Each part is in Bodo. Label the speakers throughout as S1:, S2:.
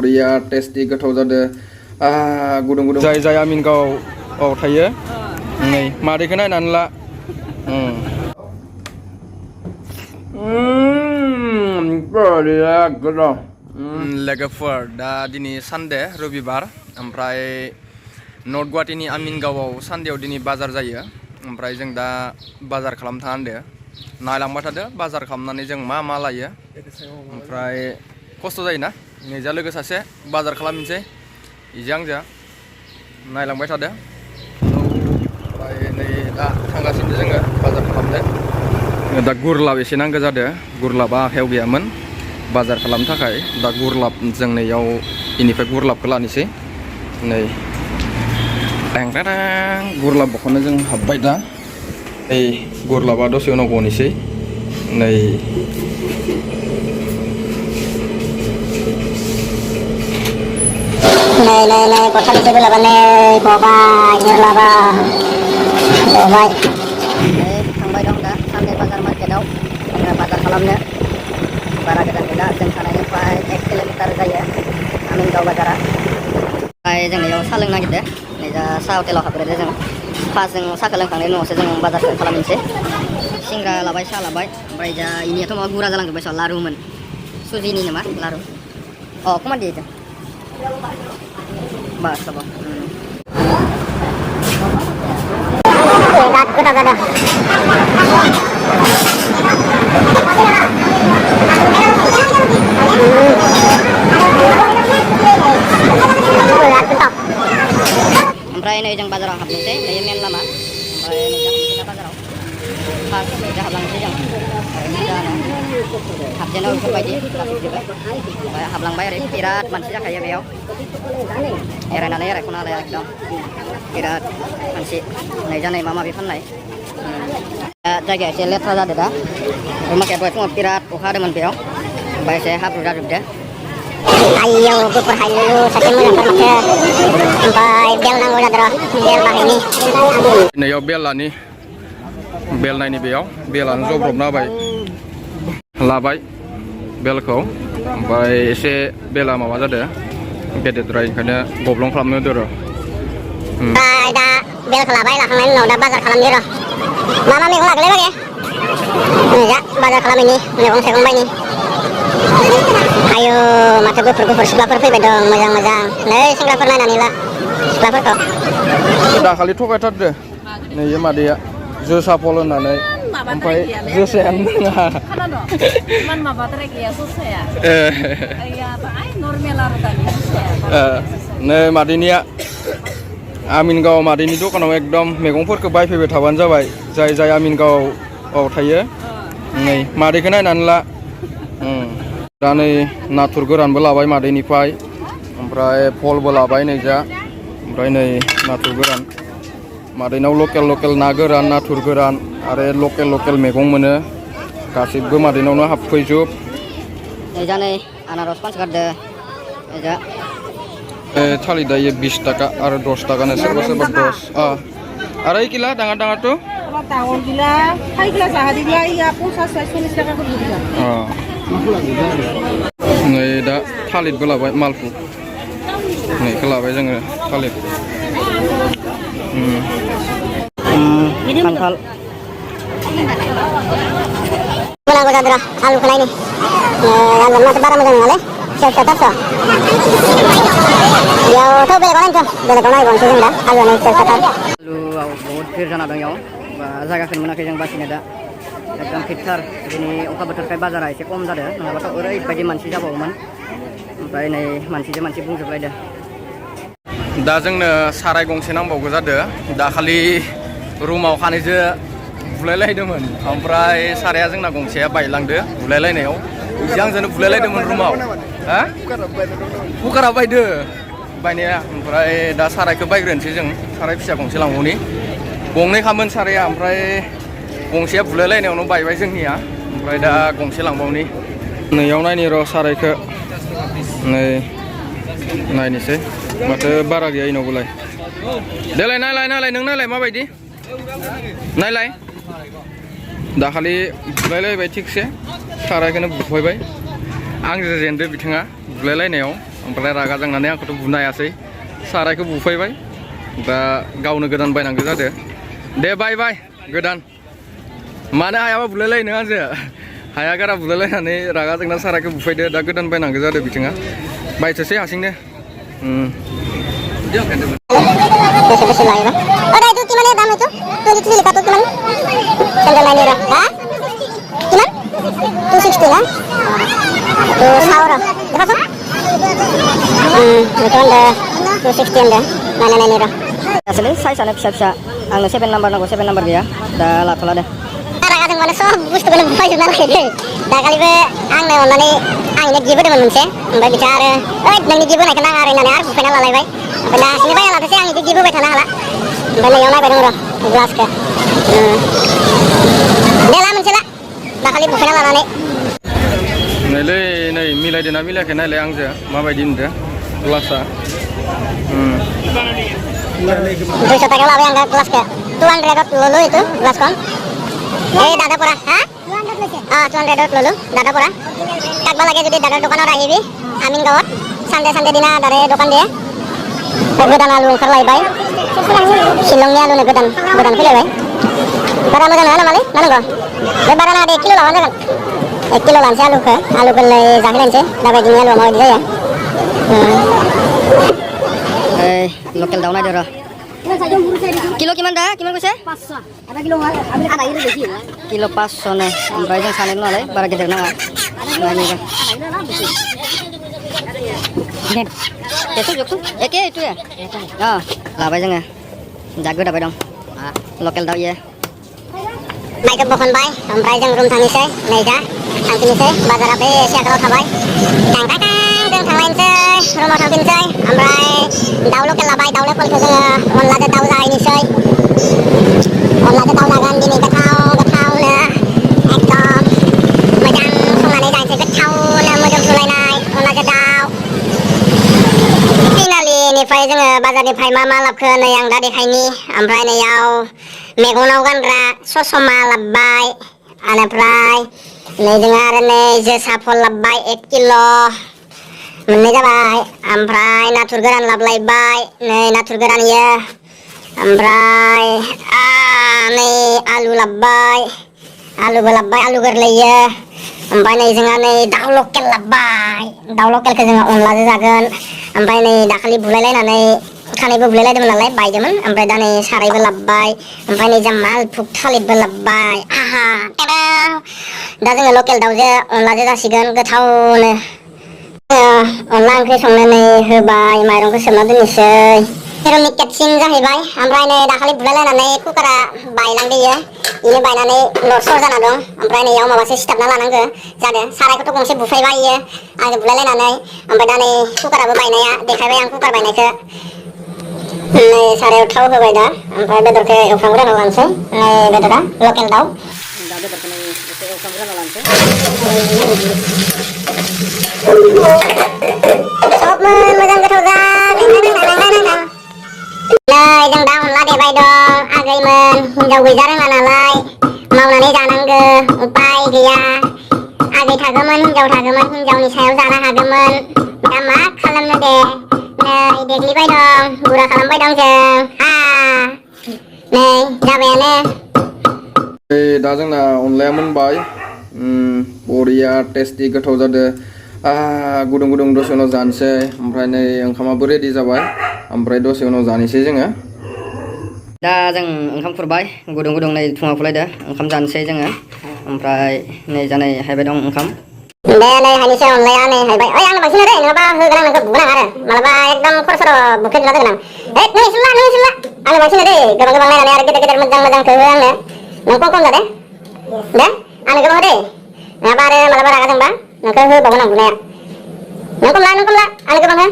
S1: बरिया टेस्टी गोथाव जादो गुदुं गुदुं जाय जाय आमिनगाव थायो नै मादैखौ नायनानै ला बरिया गोथाव लोगोफोर दा दिनै सानडे रबिबार ओमफ्राय नर्थ गुवाहाटीनि आमिनगावआव सानडेआव दिनै बाजार जायो ओमफ्राय जों दा बाजार खालामनो थाङा होनदो नायलांबाय थादो बाजार खालामनानै जों मा लायो ओमफ्राय खस्थ' जायोना नैजा लोगो सासे बाजार खालामनोसै इजों आंजों नायलांबाय थादो ओमफ्राय नै दा थांगासिनो जोङो बाजार खालामनो दा गुरलाब एसे नांगौ जादों गुरलाबा आखायाव गैयामोन बाजार खालामनो थाखाय दा गुरलाब जों नैयाव इनिफ्राय गुरलाबखौ लानोसै नै गुरलाब बखौनो जों हाबबाय दा नै गुरलाबा दसे उनाव गनोसै नै
S2: गथाल से गुरलाबा नै गबाय गुरलाबा गबाय थांबाय दं दा सानडे बाजार मार्केटआव बाजार खालामनो बारा गोजान गैला जों थानायनिफ्राय 1 किल'मिटार जायो आमिनगाव बाजारा ओमफ्राय जों बेयाव साहा लोंनो नागिरदों नै दा साहा हटेलाव हाबग्रोदो जों फार्स्ट जों साहाखौ लोंखांनायनि उनावसो जों बाजारखौ खालामनोसै सिंग्रा लाबाय साहा लाबाय ओमफ्राय दा इनियाथ' माबा गुरा जालांजोब्बाय स' लारुमोन सुजिनि नामा लारु कमान दिए बस सब ओमफ्राय नै जों बाजाराव हाबनोसै नै मेन लामा ओमफ्राय नै दा बाजाराव फार्स्ट हाबलांनोसै जों हाबजेनाव बेफोरबायदि जाजोबजोब्बाय ओमफ्राय हाबलांबाय ओरै बिराद मानसि जाखायो बेयाव एरायनानै एरायख'नो हालाया एकदम बिराद मानसि नै जानाय माबा माबि फाननाय जायगाया एसे लेथ्रा जादों दा मार्केट दहाय फुङाव बिराद अखा हादोंमोन बेयाव ओमफ्राय एसे हाब्रु जाजोबदो आइयौ गुफुर हायलु सासे मोजांथार माथो ओमफ्राय बेल नांगौ जादों र' बेल बाहायनि
S1: नैयाव बेल नायनि बेयाव बेलानो जब्रबना होबाय लाबाय बेलखौ ओमफ्राय एसे बेला माबा जादों गेदेरद्राय ओंखायनो गब्लं खालामनो होदो र'
S2: दा बेलखौ लाबाय लाखांनायनि उनाव दा बाजार खालामदो र' मा मैगं लागोलै बागे जा बाजार खालामैनि मैगं थाइगं बायनि आयु माथो गुफुर सिख्लाफोर फैबाय दं मोजां नै सेंग्राफोर नायनानै ला सिख्लाफोरखौ
S1: दाखालि थगायथारदो नैयो मादैया जोसा फल होननानै ओमफ्राय जोसायानो नङा
S3: इमान माबाद्राय गैया जोसाया नर्मेल आरो दानि जोसाया
S1: नै मादैनिया आमिनगाव मादैनि दखानाव एकदम मैगंफोरखौ बायफैबाय थाबानो जाबाय जाय आमिनगावआव थायो नै मादैखौ नायनानै ला दा नै नाथुर गोरानबो लाबाय मादैनिफ्राय ओमफ्राय फलबो लाबाय नैजा ओमफ्राय नै नाथुर गोरान मादैनाव लकेल ना गोरान नाथुर गोरान आरो लकेल मैगं मोनो गासिबो मादैनावनो हाबफैजोब
S2: नैजा नै आनारस पान्स गारदो नैजा
S1: थालिर दायो 20 टाका आरो 10 टाकानो सोरबा 10 आरो এই কিলা ডাঙৰটো
S3: ডাঙৰ গিলা খাই গিলা জাহা দিলা ইয়া 50-40 টাকা করে দিলা
S1: नै दा थालिरबो लाबाय मालफुग नैखौ लाबाय जोङो थालिर
S2: खान्थाल नांगौ जादों आलुखौ नायनि आलुआ बारा मोजां नङालै सेवसेवथारस' बेयावथ' बेलेगाव नायबावनोसै जों दा आलुआनो सेवसेवथार आलुआव बहुद भिर जाना दं इयाव जायगाखौनो मोनाखै जों बासिनो दा एकदम फिटथार दिनै अखा बोथोरखाय बाजारा एसे खम जादों नङाबाथ' ओरैबायदि मानसि जाबावोमोन ओमफ्राय नै मानसिजों मानसि बुंजोबलायदों
S1: दा जोंनो साराय गंसे नांबावगौ जादों दाखालि रुमाव खानैजों बुलायलायदोंमोन ओमफ्राय साराया जोंना गंसेया बायलांदो बुलायलायनायाव आंजोंनो बुलायलायदोंमोन रुमाव कुकारा बायनाया ओमफ्राय दा सारायखौ बायग्रोनोसै जों साराय फिसा गंसे लांबावनि गंनै खामोन साराया ओमफ्राय गंसेया बुलायलायनायावनो बायबाय जोंनिया ओमफ्राय दा गंसे लांबावनि नैयाव नायनि र' सारायखौ नै नायनोसै माथो बारा गैया इनावबोलाय देलाय नायलाय नों नायलाय माबायदि नायलाय दाखालि बुलायलायबाय थिगसे सारायखौनो बुफायबाय आंजों जेनदो बिथाङा बुलायलायनायाव ओमफ्राय रागा जोंनानै आंखौथ' बुनो हायासै सारायखौ बुफैबाय दा गावनो गोदान बायनांगौ जादों दे बाय गोदान मानो हायाबा बुलायलायनो आंजो हाया गारा बुलायलायनानै रागा जोंना सारायखौ बुफैदो दा गोदान बायनांगौ जादों बिथिङा बायथोसै हारसिंनो
S2: बेसे लायोबा अरे itu gimana dalam itu tuh itu lipat tuh gimana sandal ini dah ha gimana 260 lah tuh sauro berapa tuh itu anda 260 anda mana ini dah asli size ane bisa angno 7 number nago 7 number dia dah lah deh raga जों माने सब बुस्थुखौनो बुफायजोबना लायदो दाखालिबो आंनो अननानै आं इनो गिफ्ट होदोंमोन मोनसे ओमफ्राय बिथा आरो ओइ नोंनि गिफ्ट होनायखौ नाङा आरो होननानै आरो बुफायना लालायबाय ओमफ्राय दा हारसिंनो बायना लादोसै आं इदि गिफ्ट होबाय थानो हाला ओमफ्राय नैयाव नायबाय दं र' ग्लासखौ दे ला मोनसे ला दाखालि बुफायना लानानै
S1: नैलै नै मिलायदोंना मिलायाखै नायलाय आंजों माबायदि नुदों ग्लासा
S2: 200 टाका लाबाय आं ग्लासखौ 200 lulu itu glaskon দাদা পরা হ্যাঁ 200 ললো দাদা পরা কাকবা লাগে যদি দাদার দোকানত আহিবি আমিন গাঁৱত সানডে দিনা দাদাই দোকান দিয়ে गोदान आलु ओंखारलायबाय शिलंनि आलुनो गोदान फैलायबाय बारा मोजां नङा नामालै नांगौ बे बारा नाङा दे 1 किल' लाबानो जागोन 1 किल' लानोसै आलु गोरलै जाहोलायनोसै दाबायदिनि आलुआ माबायदि जायो लकेल दाउ नायदो र' किलो किमान दा किमान কৈছে 500 आधा किलो आधा किलो बेसी किलो 500 ने ओमफ्राय जों सानै नालाय बारा गेदेर नाङा जखौ एके इटुया लाबाय जोङो जा गोदाबाय दं लकेल दाउ इयो माइखौ बखनबाय ओमफ्राय जों रुम थांनोसै नै दा थांफिननोसै बाजारा बे एसे आगोलाव थाबाय जों थांलायनोसै रुमाव थांफिननोसै ओमफ्राय दाउ लकेल लाबाय दाउ लकेलखौ जोङो अनलाजों दाउ जाहैनोसै अनलाजों दाउ जागोन दिनै गोथावनो एकदम मोजां संनानै जाहैनोसै गोथावनो मोदोमफ्रुलायनाय अनलाजों दाउ तिनालिनिफ्राय जोङो बाजारनिफ्राय मा लाबखो नै आं दा देखायनि ओमफ्राय नैयाव मेगनाव गानग्रा ससमा लाबबाय बेनिफ्राय नै जोङो आरो नै जोसा फल लाबबाय 1 किल' मोननै जाबाय ओमफ्राय नाथुर गोरान लाबलायबाय नै नाथुर गोरान इयो ओमफ्राय नै आलु लाबबाय आलुबो लाबबाय आलु गोरलै इयो ओमफ्राय नै जोंहा नै दाउ लकेल लाबबाय दाउ लकेलखौ जोङो अनलाजों जागोन ओमफ्राय नै दाखालि बुलायलायनानै खानैबो बुलायलायदोंमोन नालाय बायदोंमोन ओमफ्राय दा नै सारायबो लाबबाय ओमफ्राय नै जा मालभुग थालिरबो लाबबाय दा जोङो लकेल दाउजों अनलाजों जासिगोन गोथावनो अनला ओंख्रि संनानै होबाय माइरंखौ सोमना दोननोसै मेरननि केटसिन जाहैबाय ओमफ्राय नै दाखालि बुलायलायनानै कुकारा बायलांदो इयो बायनानै लरसर जाना दं ओमफ्राय नैयाव माबासो सिथाबना लानांगौ जादों सारायखौथ' गंसे बुफायबाय इयो आंजों बुलायलायनानै ओमफ्राय दा नै कुकाराबो बायनाया देखायबाय आं कुकार बायनायखौ नै सारायाव थाव होबाय दा ओमफ्राय बेदरखौ एवफ्रामग्रोना लानोसै नै बेदरा लकेल दाउ दा बेदरखौ नै एसे एवफ्रामग्रोना लानोसै सबमोन मोजां गोथाव जा नै जों दा अनला देबाय दं आगैमोन हिनजाव गैजा रोङा नालाय मावनानै जानांगौ उपाय गैया आगै थागौमोन हिनजाव थागौमोन हिनजावनि सायाव जानो हागौमोन दा मा खालामनो दे नै देग्लिबाय दं गुरा खालामबाय दं जों नै जाबायानो
S1: दा जोंना अनलाया मोनबाय बरिया टेस्टि गोथाव जादों गुदुं दसे उनाव जानोसै ओमफ्राय नै ओंखामाबो रेडि जाबाय ओमफ्राय दसे उनाव जानोसै जोङो दा जों ओंखाम खुरबाय गुदुं नै फुङाव फुलायदो ओंखाम जानोसै जोङो ओमफ्राय नै जानाय हायबाय दं ओंखाम
S2: दे नै हायनोसै अनलाया नै हायबाय ओइ आंनो बांसिन होदे नङाबा होगोन आं नोंखौ बुनाङा आरो मालाबा एकदम खर' बुख्रेबना दोनगोन आं नै इसुला आंनो बांसिन होदे गोबां नायनानै आरो गेदेर मोजांखौ हो आंनो नों खम जा दे आंनो गोबां होदे नङाबा आरो मालाबा रागा जोंबा नोंखौ होबावगोन आं बुनाया नों खमला आंनो गोबां हो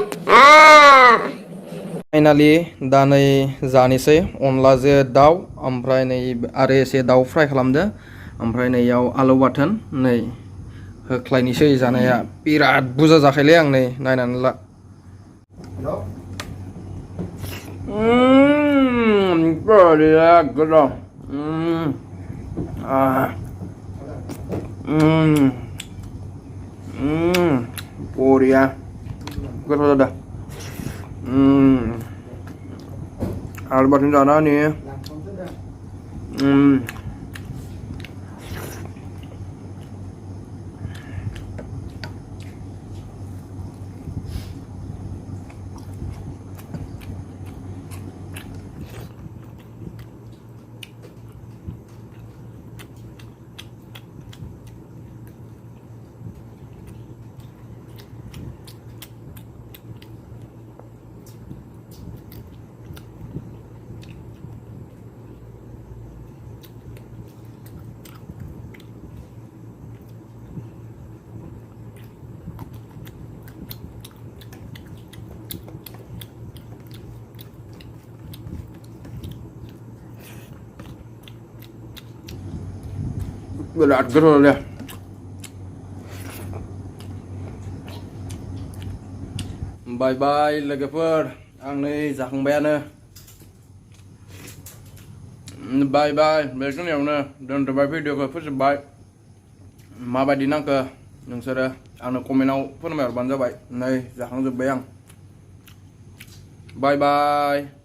S1: फाइनालि दा नै जानोसै अनलाजों दाउ ओमफ्राय नै आरो एसे दाउ फ्राय खालामदो ओमफ्राय नैयाव आलु बाथोन नै होख्लायनोसै जानाया बिराद बुरजा जाखायलै आं नै नायनानै ला बरिया गोथाव बरिया gotoh dah. Ada batin sana nih. Berat gerol ya. Bye bye logoफोर आं नै जाखांबायानो bye bye बेखिनियावनो दोनथ'बाय भिडिअखौ फोजोबबाय माबायदि नांखो नोंसोरो आंनो कमेन्टआव फोरमायहरबानो जाबाय नै जाखांजोब्बाय आं bye bye